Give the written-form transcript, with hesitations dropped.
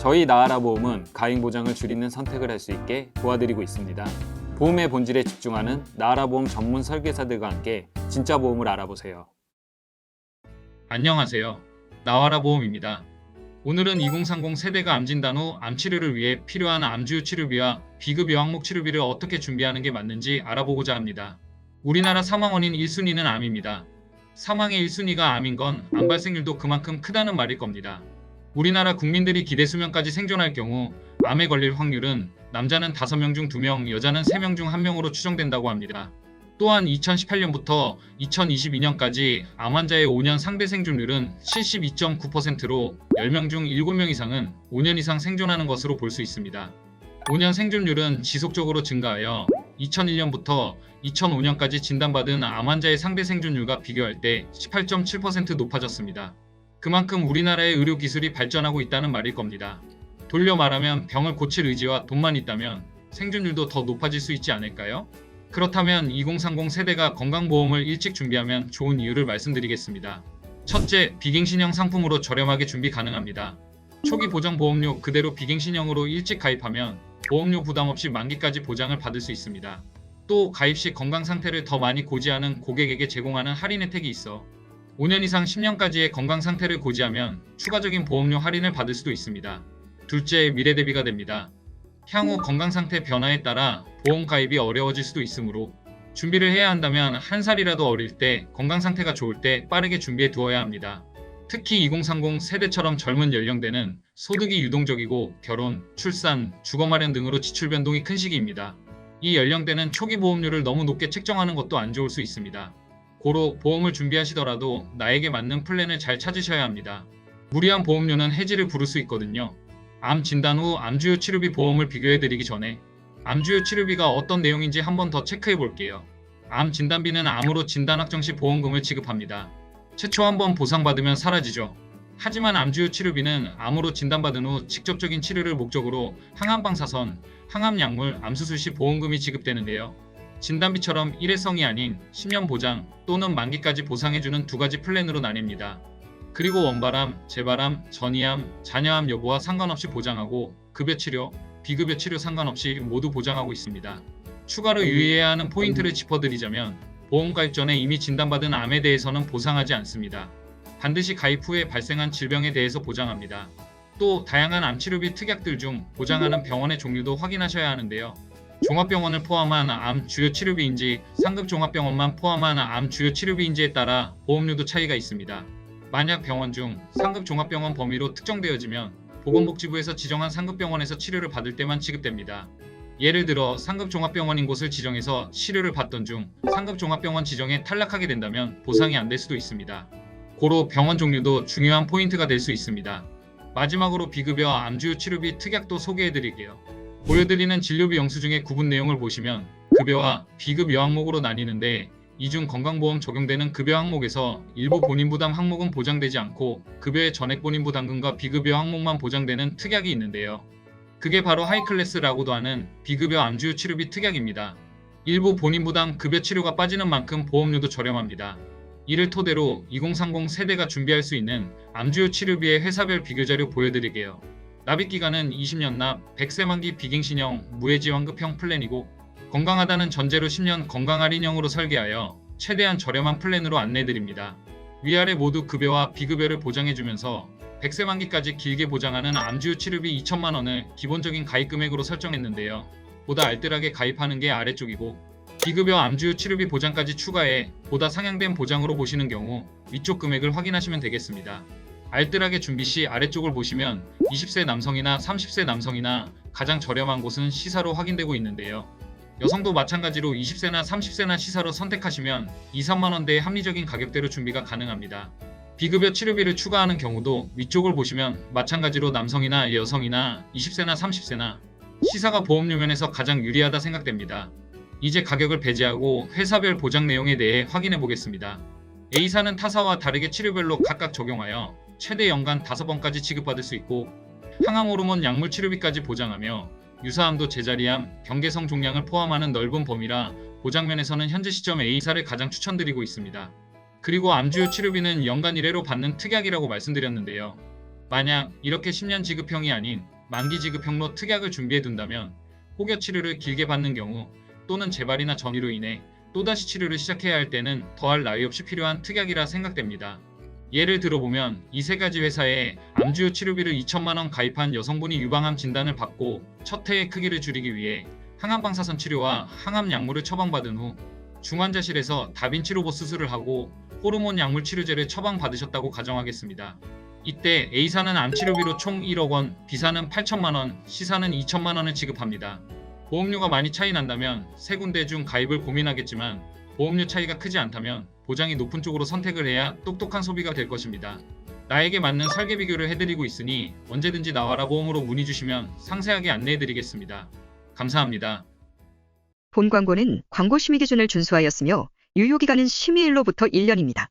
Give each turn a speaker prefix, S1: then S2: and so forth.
S1: 저희 나아라보험은 가입 보장을 줄이는 선택을 할 수 있게 도와드리고 있습니다. 보험의 본질에 집중하는 나아라보험 전문 설계사들과 함께 진짜 보험을 알아보세요.
S2: 안녕하세요. 나와라 보험입니다. 오늘은 2030 세대가 암 진단 후 암 치료를 위해 필요한 암주요 치료비와 비급 여항목 치료비를 어떻게 준비하는 게 맞는지 알아보고자 합니다. 우리나라 사망 원인 1순위는 암입니다. 사망의 1순위가 암인 건 암 발생률도 그만큼 크다는 말일 겁니다. 우리나라 국민들이 기대 수명까지 생존할 경우 암에 걸릴 확률은 남자는 5명 중 2명, 여자는 3명 중 1명으로 추정된다고 합니다. 또한 2018년부터 2022년까지 암 환자의 5년 상대 생존율은 72.9%로 10명 중 7명 이상은 5년 이상 생존하는 것으로 볼 수 있습니다. 5년 생존율은 지속적으로 증가하여 2001년부터 2005년까지 진단받은 암 환자의 상대 생존율과 비교할 때 18.7% 높아졌습니다. 그만큼 우리나라의 의료 기술이 발전하고 있다는 말일 겁니다. 돌려 말하면 병을 고칠 의지와 돈만 있다면 생존율도 더 높아질 수 있지 않을까요? 그렇다면 2030 세대가 건강보험을 일찍 준비하면 좋은 이유를 말씀드리겠습니다. 첫째, 비갱신형 상품으로 저렴하게 준비 가능합니다. 초기 보장 보험료 그대로 비갱신형으로 일찍 가입하면 보험료 부담 없이 만기까지 보장을 받을 수 있습니다. 또 가입 시 건강 상태를 더 많이 고지하는 고객에게 제공하는 할인 혜택이 있어 5년 이상 10년까지의 건강 상태를 고지하면 추가적인 보험료 할인을 받을 수도 있습니다. 둘째, 미래 대비가 됩니다. 향후 건강 상태 변화에 따라 보험 가입이 어려워질 수도 있으므로 준비를 해야 한다면 한 살이라도 어릴 때 건강 상태가 좋을 때 빠르게 준비해 두어야 합니다. 특히 2030 세대처럼 젊은 연령대는 소득이 유동적이고 결혼, 출산, 주거 마련 등으로 지출 변동이 큰 시기입니다. 이 연령대는 초기 보험료를 너무 높게 책정하는 것도 안 좋을 수 있습니다. 고로 보험을 준비하시더라도 나에게 맞는 플랜을 잘 찾으셔야 합니다. 무리한 보험료는 해지를 부를 수 있거든요. 암 진단 후 암주요 치료비 보험을 비교해드리기 전에 암주요 치료비가 어떤 내용인지 한 번 더 체크해 볼게요. 암 진단비는 암으로 진단 확정 시 보험금을 지급합니다. 최초 한 번 보상받으면 사라지죠. 하지만 암주요 치료비는 암으로 진단받은 후 직접적인 치료를 목적으로 항암방사선, 항암약물, 암수술 시 보험금이 지급되는데요. 진단비처럼 일회성이 아닌 10년 보장 또는 만기까지 보상해주는 두 가지 플랜으로 나뉩니다. 그리고 원발암, 재발암, 전이암, 잔여암 여부와 상관없이 보장하고 급여 치료, 비급여 치료 상관없이 모두 보장하고 있습니다. 추가로 유의해야 하는 포인트를 짚어드리자면 보험 가입 전에 이미 진단받은 암에 대해서는 보상하지 않습니다. 반드시 가입 후에 발생한 질병에 대해서 보장합니다. 또 다양한 암치료비 특약들 중 보장하는 병원의 종류도 확인하셔야 하는데요. 종합병원을 포함한 암 주요 치료비인지 상급 종합병원만 포함한 암 주요 치료비인지에 따라 보험료도 차이가 있습니다. 만약 병원 중 상급 종합병원 범위로 특정되어지면 보건복지부에서 지정한 상급병원에서 치료를 받을 때만 지급됩니다. 예를 들어 상급 종합병원인 곳을 지정해서 치료를 받던 중 상급 종합병원 지정에 탈락하게 된다면 보상이 안 될 수도 있습니다. 고로 병원 종류도 중요한 포인트가 될 수 있습니다. 마지막으로 비급여 암주요 치료비 특약도 소개해드릴게요. 보여드리는 진료비 영수증의 구분 내용을 보시면 급여와 비급 여항목으로 나뉘는데 이 중 건강보험 적용되는 급여 항목에서 일부 본인부담 항목은 보장되지 않고 급여의 전액 본인부담금과 비급여 항목만 보장되는 특약이 있는데요. 그게 바로 하이클래스라고도 하는 비급여 암주요 치료비 특약입니다. 일부 본인부담 급여 치료가 빠지는 만큼 보험료도 저렴합니다. 이를 토대로 2030 세대가 준비할 수 있는 암주요 치료비의 회사별 비교자료 보여드릴게요. 납입기간은 20년 납, 100세 만기 비갱신형, 무해지환급형 플랜이고 건강하다는 전제로 10년 건강할인형으로 설계하여 최대한 저렴한 플랜으로 안내드립니다. 위아래 모두 급여와 비급여를 보장해주면서 100세 만기까지 길게 보장하는 암주요 치료비 2천만 원을 기본적인 가입 금액으로 설정했는데요. 보다 알뜰하게 가입하는 게 아래쪽이고 비급여 암주요 치료비 보장까지 추가해 보다 상향된 보장으로 보시는 경우 위쪽 금액을 확인하시면 되겠습니다. 알뜰하게 준비 시 아래쪽을 보시면 20세 남성이나 30세 남성이나 가장 저렴한 곳은 시사로 확인되고 있는데요. 여성도 마찬가지로 20세나 30세나 시사로 선택하시면 2, 3만원대의 합리적인 가격대로 준비가 가능합니다. 비급여 치료비를 추가하는 경우도 위쪽을 보시면 마찬가지로 남성이나 여성이나 20세나 30세나 시사가 보험료 면에서 가장 유리하다 생각됩니다. 이제 가격을 배제하고 회사별 보장 내용에 대해 확인해 보겠습니다. A사는 타사와 다르게 치료별로 각각 적용하여 최대 연간 5번까지 지급받을 수 있고 항암호르몬 약물 치료비까지 보장하며 유사암도 제자리암, 경계성 종양을 포함하는 넓은 범위라 보장면에서는 현재 시점 A사를 가장 추천드리고 있습니다. 그리고 암주요 치료비는 연간 1회로 받는 특약이라고 말씀드렸는데요. 만약 이렇게 10년 지급형이 아닌 만기 지급형로 특약을 준비해 둔다면 혹여 치료를 길게 받는 경우 또는 재발이나 전이로 인해 또다시 치료를 시작해야 할 때는 더할 나위 없이 필요한 특약이라 생각됩니다. 예를 들어보면 이 세 가지 회사에 암주요 치료비를 2천만 원 가입한 여성분이 유방암 진단을 받고 첫 해의 크기를 줄이기 위해 항암 방사선 치료와 항암 약물을 처방받은 후 중환자실에서 다빈치 로봇 수술을 하고 호르몬 약물 치료제를 처방받으셨다고 가정하겠습니다. 이때 A사는 암 치료비로 총 1억 원, B사는 8천만 원, C사는 2천만 원을 지급합니다. 보험료가 많이 차이 난다면 세 군데 중 가입을 고민하겠지만 보험료 차이가 크지 않다면 보장이 높은 쪽으로 선택을 해야 똑똑한 소비가 될 것입니다. 나에게 맞는 설계 비교를 해드리고 있으니 언제든지 나와라 보험으로 문의 주시면 상세하게 안내해드리겠습니다. 감사합니다.
S3: 본 광고는 광고 심의 기준을 준수하였으며 유효기간은 심의일로부터 1년입니다.